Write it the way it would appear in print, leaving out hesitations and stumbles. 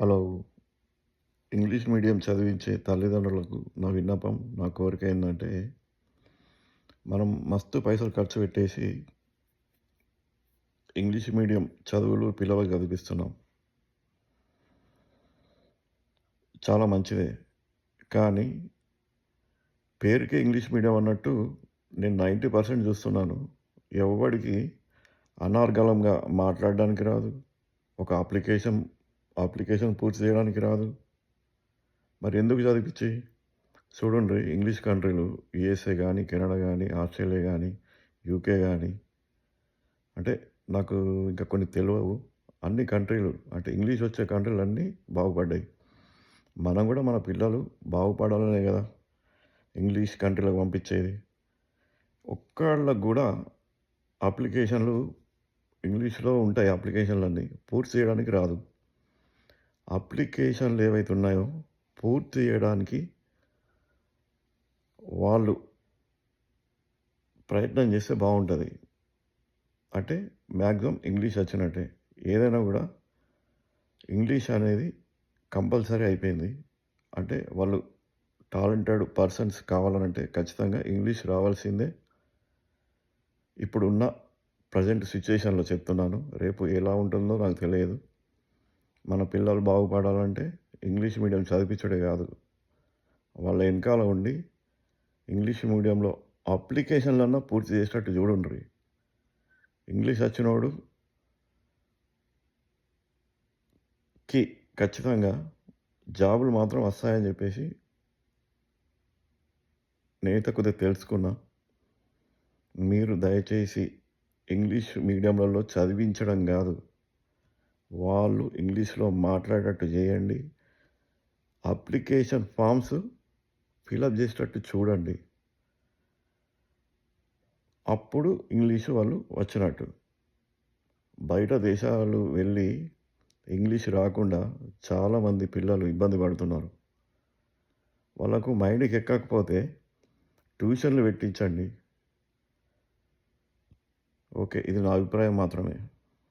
Hello! English medium చదివించే తల్లిదండ్రులకు నా విన్నపం, నా కోరిక ఏందంటే, మనం మస్తు పైసలు ఖర్చు పెట్టేసి ఇంగ్లీష్ మీడియం చదువులు పిల్లలకు చదివిస్తున్నాం. చాలా మంచిదే. కానీ పేరుకే ఇంగ్లీష్ మీడియం అన్నట్టు నేను 90% చూస్తున్నాను. ఎవ్వడికి అనార్గళంగా మాట్లాడడానికి రాదు. ఒక అప్లికేషన్ పూర్తి చేయడానికి రాదు. మరి ఎందుకు చదివిపిచ్చి? చూడుండ్రి ఇంగ్లీష్ కంట్రీలు యూఎస్ఏ గానీ, కెనడా గానీ, ఆస్ట్రేలియా గానీ, యూకే గానీ అంటే నాకు ఇంకా కొన్ని తెలవవు. అన్ని కంట్రీలు అంటే ఇంగ్లీష్ వచ్చే కంట్రీలన్నీ బాగుపడ్డాయి. మనం గూడా మన పిల్లలు బాగుపడాలనే గదా! ఇంగ్లీష్ కంట్రీలకు పంపించేది. ఒక్కళ్ళకి గూడా అప్లికేషన్‌లు ఇంగ్లీష్‌లో ఉంటాయి అప్లికేషన్‌లన్నీ. పూర్తి చేయడానికి రాదు. అప్లికేషన్‌లు ఏవైతే ఉన్నాయో పూర్తి చేయడానికి వాళ్ళు ప్రయత్నం చేస్తే బావుంటది. అంటే మాక్సిమం ఇంగ్లీష్ వచ్చినట్టే. ఏదైనా గూడా ఇంగ్లీష్ అనేది కంపల్సరీ అయిపోయింది. అంటే వాళ్ళు టాలెంటెడ్ పర్సన్స్ కావాలనంటే ఖచ్చితంగా ఇంగ్లీష్ రావాల్సిందే. ఇప్పుడున్న ప్రెజెంట్ సిట్యుయేషన్‌లో చెప్తున్నాను. రేపు ఎలా ఉంటుందో నాకు తెలియదు. మన పిల్లలు బాగుపడాలంటే ఇంగ్లీష్ మీడియం చదివిపిచ్చుడే గాదు. వాళ్ళ ఎనకాల ఉండి ఇంగ్లీష్ మీడియంలో అప్లికేషన్‌లన్నా పూర్తి చేసేటట్టు చూడుండ్రి. ఇంగ్లీష్ వచ్చినోడు కి ఖచ్చితంగా జాబులు మాత్రం వస్తాయని చెప్పేసి నేనైతే కొద్దిగా తెలుసుకున్నా. మీరు దయచేసి ఇంగ్లీష్ మీడియంలలో చదివించడం గాదు. వాళ్ళు ఇంగ్లీష్‌లో మాట్లాడేటట్టు చేయండి. అప్లికేషన్ ఫార్మ్స్ ఫిలప్ చేసేటట్టు చూడండి. అప్పుడు ఇంగ్లీషు వాళ్ళు వచ్చినట్టు. బయట దేశాలు వెళ్ళి ఇంగ్లీష్ రాకుండా చాలామంది పిల్లలు ఇబ్బంది పడుతున్నారు. వాళ్ళకు మైండ్‌కి ఎక్కకపోతే ట్యూషన్‌లు పెట్టించండి. ఓకే. ఇది నా అభిప్రాయం మాత్రమే.